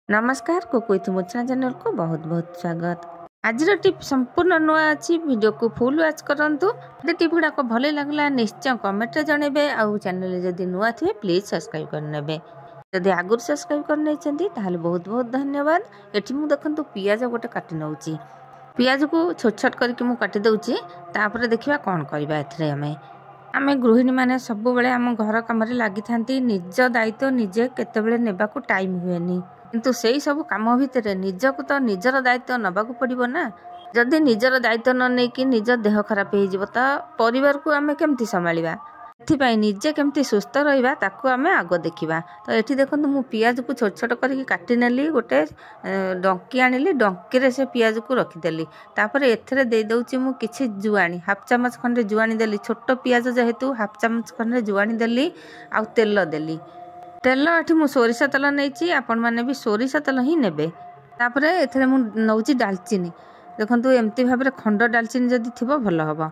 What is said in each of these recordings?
नमस्कार कुकुइथ मुचना चैनल को बहुत बहुत स्वागत। आज टिप संपूर्ण नुआ अच्छी वीडियो को फुल वाच करंतु। टिप गुड़ाक भल लगला निश्चय कमेंट रे जनइबे। आउ चैनल जदि नुआ थे प्लीज सब्सक्राइब करनेबे। जदि आगुर सब्सक्राइब करने ताहले बहुत बहुत धन्यवाद। एठी मु देखंतु पियाज गोटे काटि नउची। पियाज को छोट छोट करके मु काटि दउची। तापर देखिबा कोन करबा एथरे आमे गृहिणी माने सब बेले आम घर काम लगी थांती। निज दायित्व निजे केतेबेले नेबाकू टाइम हुएनी, किंतु सेई सब काम भितर निजको तो निजर दायित्व नबाकू पड़िबो ना। जदि निजर दायित्व न नै कि निज देह खराब हो जिवो त परिवार को आमे केमती संभालिबा। एथिपाई निजे केमती सुस्थ रहिबा ताकू आमे आगो देखिबा। तो एठी देखंतु मु पियाज को छोट छोट करके काटि नेली। गोटे डंकी आनिली, डंकी रे से पियाज को रखी देली। तापर एथरे दे दउची मु किछि जुआनी, हाफ चामच खंडे जुआनी देली। छोट पियाज जेहेतु हाफ चामच खंडे जुआनी देली। आ तेल देली। तेल एठी मु सोरिष तेल नैची, आपण माने भी सोरिष तेल ही नेबे। तापरे एथरे मु नउची दालचीनी। देखंतु एम्ति भाबरे खंड दालचीनी जदि थिबो भलो हबो।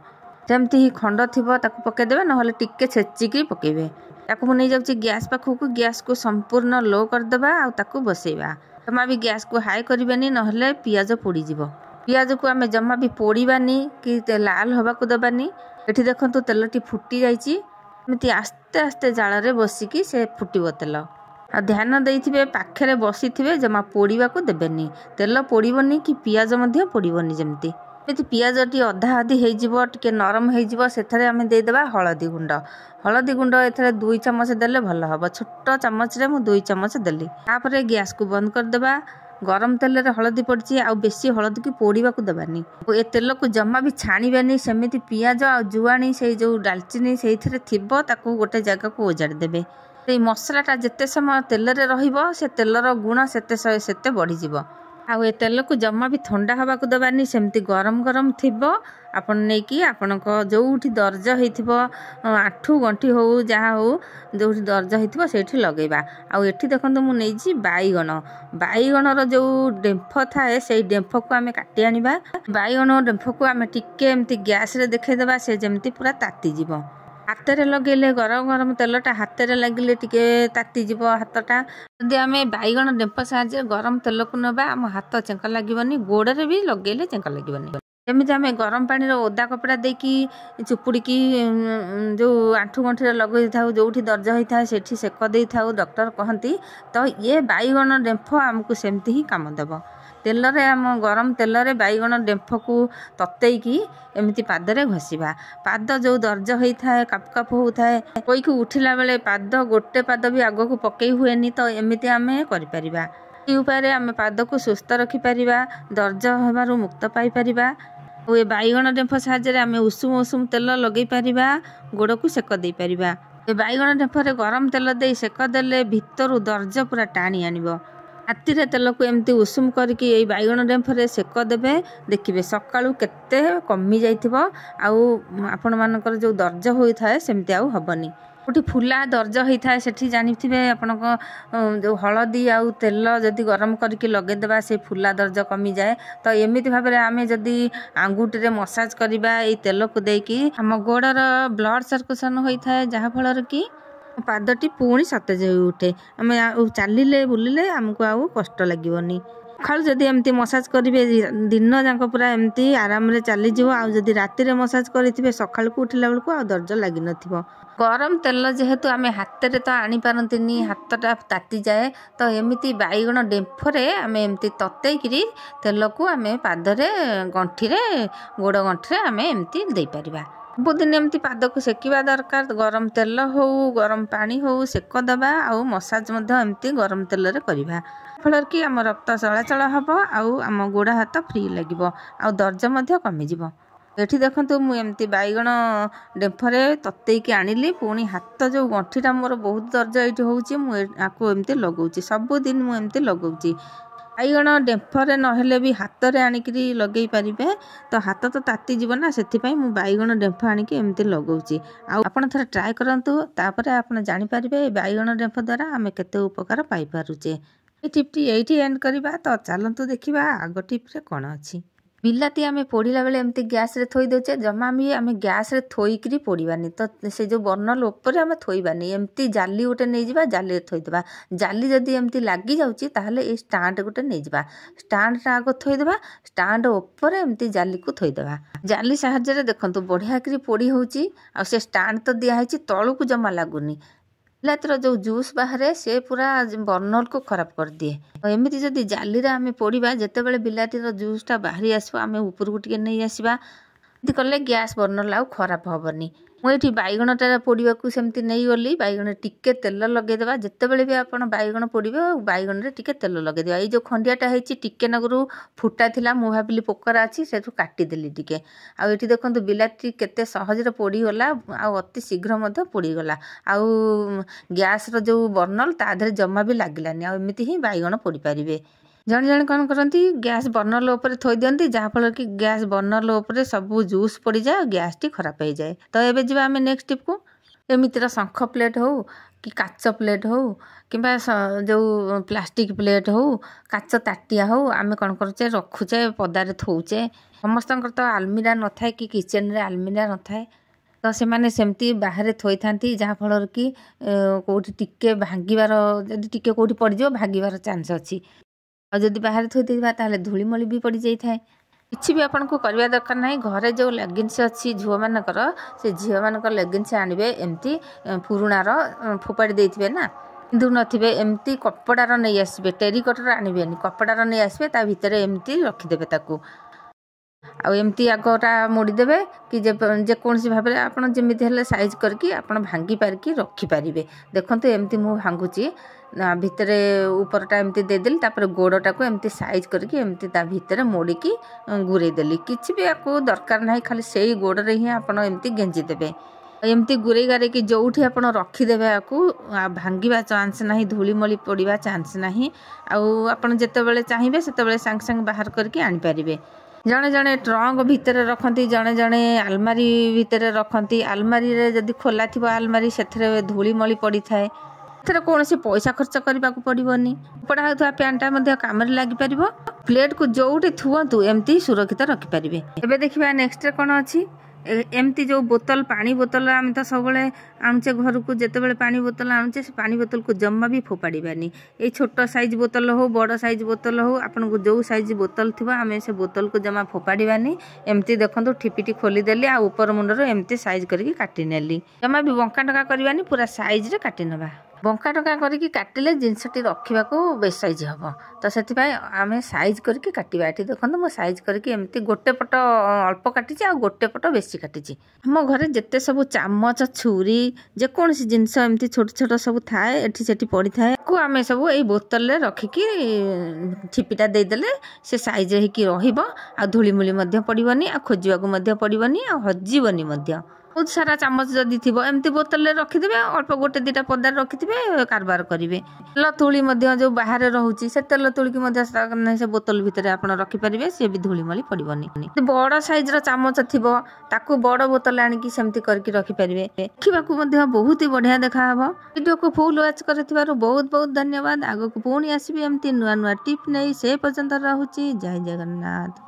जेमति ही खंड थिबो ताकू पके देबे, नहले टिक्के छेचिकी पकेबे। ताकू मु नै जाउची गैस पाखकू। गैस को संपूर्ण लो कर देबा आ ताकू बसेबा। जमा भी गैस को हाई करिबेनी, नहले पियाज पोड़ी जिवो। पियाज को आमे जमा भी पोड़ीबानी कि लाल हबा को देबानी। एठी देखंतु तेलटी फुटी जाईची। एमती आस्ते आस्ते जाल रे बसिकी से फुटिबो तेल। आ ध्यान देइथिबे पाखरे बसिथिबे, जमा पोड़ीबा को देबेनी। तेल पोड़ीबोनी कि पियाज मध्ये पोड़ीबोनी। जेमती एमती पियाजटी अधा आधी हेइ जिवो, टिके नरम हेइ जिवो, सेथरे आमे दे देबा हळदी गुंड। हळदी गुंड एथरे 2 चम्मच देले भलो हबो। छोट चम्मच रे मु 2 चम्मच देली। तापरे गैस को बंद कर देबा। गरम तेल रे हळदी पड़ची, आ बेसी हळदी की पोड़ीबा को देबानी। ए तेल को जमा भी छाणीबेनी। सेमिति पियाज आ जुआनी से जो दालचीनी सेइथरे थिबो ताकू गोटे जगह को ओजाड़ देबे। ए मसलाटा जेते समय तेल रे रहिबो, से तेलर गुण सेते बढ़ी जिवो। आ ए तेल को जमा भी ठंडा हवा को देबानी। सेमती गरम गरम थिबो आपण नै कि आपनको जोउठी दर्ज हेइथिबो, आठु गंठी हो जहा हो, जोउठी दर्ज हेइथिबो सेठी लगेबा। आ एठी देखंतु मु नैची बाईगण। बाईगण रो जो डेंफ थाए सेई डेंफ को आमे काटी आनिबा। बाईगण डेंफ को आमे टिके एमती गैस रे देखै देबा, से जेमती पूरा ताती जिवो। हाथ में लगे गरम गरम तेलटा हाथ में लगे टिके तातीज हाथटा। जदि आम बैगण डेंप साहाଯ୍य गरम तेल को नवा, आम हाथ चेंका लगेनि, गोड़े भी लगे चेंका लगेनि। जमी आम गरम पानी ओदा कपड़ा देकी चुपुड़ी जो आंठू गंठी लगे था, जो दर्ज होता है सेठी सेक दे था डॉक्टर कहती। तो ये बैगण डेंफ आमको सेमती ही काम देव। तेल रे आम गरम तेल रे बैगण डेंफ को ततईकी एमती पादरे घसीबा। पाद जो दर्ज होता है, काप काप होता है, कोई को उठिला बेले पाद गोटे पाद भी आग को पकई हुएनी। तो एमती आम करिपरिबा। ये उपाय आम पाद को सुस्थ रखिपारिबा, दर्ज होबारु मुक्त पाई परिबा। ए बैगण डेंफ साहाଯ୍य आम उषुम उषुम तेल लगे पारिबा, गोड़ को सेक दे पारिबा। ए बैगण डेंफ रे गरम तेल दे सेक देले भितरु दर्ज पूरा टाणी आनिबो। हाथी रे तेल को एमती उषुम करके ए बैगण डेंफ रे सेक देबे, देखिबे सकाळू केते कमी जाइथिबो। आउ आपण मानकर जो दर्ज होइथाय सेमती आउ हबनी। गोटे फुला दर्ज होता है सेठी जानिथिबे आपण जो हलदी आउ तेल जदि गरम करके लगे देबा, से फुला दर्ज कमी जाए। तो एमिति भाबरे आमे जदि आंगुठी रे मसाज करबा ए तेल को देकी, हम गोड़र ब्लड सर्कुलेशन होता है, जहा फल कि पादटी पुणी सतेज हो उठे। आम चलिले बुलिले आमको आउ कष्ट लगिवनी। सकाळू जदि एमती मसाज करेंगे दिन जाक पूरा एमती आराम रे चली जीवो। आ जदि राति रे मसाज करेंगे सकाळू को उठिला बेलू आ दर्ज लगी नथिबो। गरम तेल जेहेतु आम हाथ रे तो आनी पारंतिनी, हाथटा ताती जाए। तो एमती बैगण डेंफरे आम एमती ततेइकरी तेल को आम पादरे गंठी रे गोड़ गंठी रे आम एमती दे परिबा। सबुदिन एमती पाद को सेकिबा दरकार। गरम तेल हो, गरम पानी हो, सेक दबा। आउ मसाज मध्य एमती गरम तेल रे करिबा। फल कि आम रक्त चलाचल हम, आम गोड़ हाथ फ्री लगे, आ दर्ज कमी जीव। एठी देखंतु मु एमती बैगण डेंफरे ततेइकी आनिली। पुणी हाथ जो गंठीटा मोर बहुत दर्ज ये होउची, मु आको एमती लगौची। सबुदिन मु एमती लगौची। बैगण डेंफरे नहेले भी हाथ रे आनिकी लगे पारिबे। तो हाथ तो ताती जीव ना, सेथिपाई मु बैगण डेंफ आनिकी एमती लगौची। आ आपण थरे ट्राई करंतु, तापरे आपण जानि पारिबे बैगण डेंफ द्वारा आमे केते उपकार पाई पारुचे। ये टिप्टी एंड करवा। तो चलतु देखा आग टिप्रे कौन अच्छी। बिलाती आम पोड़ा बेले एमती गैस रे थोई दे जमा भी आम गैस रे थोईकरी पोड़ानी तो से जो बर्नल उपर आम थोइबानी एमती जाली गोटे नहीं जावा जाली थोईदेवा जाली जदि एमती लगी जाऊँगी ताहले ए स्टांड गोटे नहीं जावा स्टांड टा आग थोईदेवा स्टांड उपर एमती जाली को थोईदेवा जाली साहाय्य देखंतु बढ़िया करी पोड़ी होउची आ से स्टांड तो दिया है तलू को जमा लगुनी बिलातीर जो जूस बाहर से पूरा बर्नल को खराब कर दिए एमती जदि जाली रे आम पोड़ा जिते बिलातीर जूसटा बाहरी आसो आम उपरकू टिके नहीं आसवा कले गैस बर्नल आउ खराब हेनी मुझे बैगणटा पोड़ा सेमती नहीं गली बैगण टिके तेल लगेदेवा जिते भी आप बैगण पोड़े बैगण में टिके तेल लगेदेवा ये जो खंडियाटा होती टिके नगरू फुटा थिला मु भाविली पोकरा अच्छी से काटिदेली टिके आठी देखो बिलाती केते सहजरे पोड़ीगला अति शीघ्र पोड़ीगला आउ गैस जो बर्नल ता देहरे जमा भी लगिलानी आमती ही बैगण पोड़ी पारे जड़े जड़े कौन करती गैस बर्नल उपर थोई दियंती जहाँफल कि गैस बर्नल उपर सब जूस पड़ जाए गैस टी खराब हो जाए तो ये जी आम नेक्स्ट टिप को एमितिर शंख प्लेट हो कि काच प्लेट हो कि जो प्लास्टिक प्लेट हो काच ताटिया हो आम कौन करुचे रखुचे पदारे थोचे समस्त तो आलमीरा न थाए कि किचेन रे आलमीरा न थाए तो से मैंने सेमती बाहर थोई था जहाँफल कि कौटी टिके भांगार जदि टिके कौटी पड़ज भांगार चान्स अच्छी और जदि बाहर थोई देवा ताहले धूलीमली भी पड़ जाए किसी भी आपन को करवा दरकार नहीं घरे जो लेगिंग्स अच्छी झील मानकर से झील मानकर लेगिंग्स आनबे एमती पुराणार फोपाड़ी देते ना पिंधु नथिबे एमती कपड़ार नहीं आसबे टेरिकटर आनबेनी कपड़ार नहीं आसबे ता भितर एमती रखिदेबे ताकू आ एमती आगटा मोड़ीदेवे कि जेकोसी भाव में आपड़ जमी हेल्ले साइज करके आपड़ भांगी पारिकी रखिपारे देखते एमती मु भांगुची भितर उपरटा एमती देदेली तापर गोड़टा को एमती साइज करके एमती ता भितर मोड़ीकी गुरेदेली किसी भी आपको दरकार ना खाली से गोड़े ही आपड़ एमती गेंजीदेवे एमती गुरे गारे कि जोठी आप रखिदेवे आपको भांगा चान्स ना धूलीमली पड़ा चान्स ना आपड़ जिते चाहिए से सांगे सांगे बाहर करके आनीपारे जड़े जड़े ट्रंक भितर रखती जड़े जड़े आलमारी भितर रखती आलमारी रे जदि खोला थी आलमारी से धूलीमली पड़ी थाए कौन पैसा खर्च करने को पड़ोनी पड़ा होता पैंटा कम लगिपर प्लेट को जोटी थुअतु एमती सुरक्षित रखिपारे एबे देखिबा नेक्स्ट कौन अच्छी एमती जो बोतल पानी बोतल आम तो सब आणुचे घर को जिते पानी बोतल आणुचे से पानी बोतल को जमा भी फोपाड़ानी ये छोट साइज बोतल हो बड़ साइज बोतल हो आपन को जो साइज बोतल थी आम से बोतल को जमा फोपाड़ानी एमती देखो ठिपिटी खोलीदेली आ ऊपर मुंडर एमती साइज करके काटिनेली जमा भी बंका टका करवानी पूरा साइज रे काटी नबा बंका टका करके काटिले जिनसटी रखा बेस साइज हम तो से आम साइज करके काटिबा ये देखो मो साइज करके एमती गोटे पट अल्प काटी आ गोटे पट बेसी काटी आम घरे जिते सब चामच छुरी जेकोसी जिनस एमती छोट छोट सब थाए एठी सेठी पड़ी थाए को आम सब ये बोतल रे रखिकी ठिपिटा देदेले से साइज होगी रहा धूलीमूली पड़ोनी आ खोजा पड़ोनी आ हजिबनी बहुत सारा चामच जदि थी एमती बोतल रखिदे अल्प गोटे दुटा पदार रखिथे कारबार करेंगे तेल तुली जो बाहर रोचे से तेल तुलिकी से बोतल भितर आप रखिपारे सी भी धूलीमली पड़ोनी बड़ साइज चामच थी ताकू बड़ बोतल आनिकी सेमती करके रखिपारे देखा बहुत ही बढ़िया देखा वीडियो को फुल वाच कर बहुत बहुत धन्यवाद आग को पुणी आसबि एमती नुआ नुआ टिप नहीं से पर्यंत रहुची जय जगन्नाथ।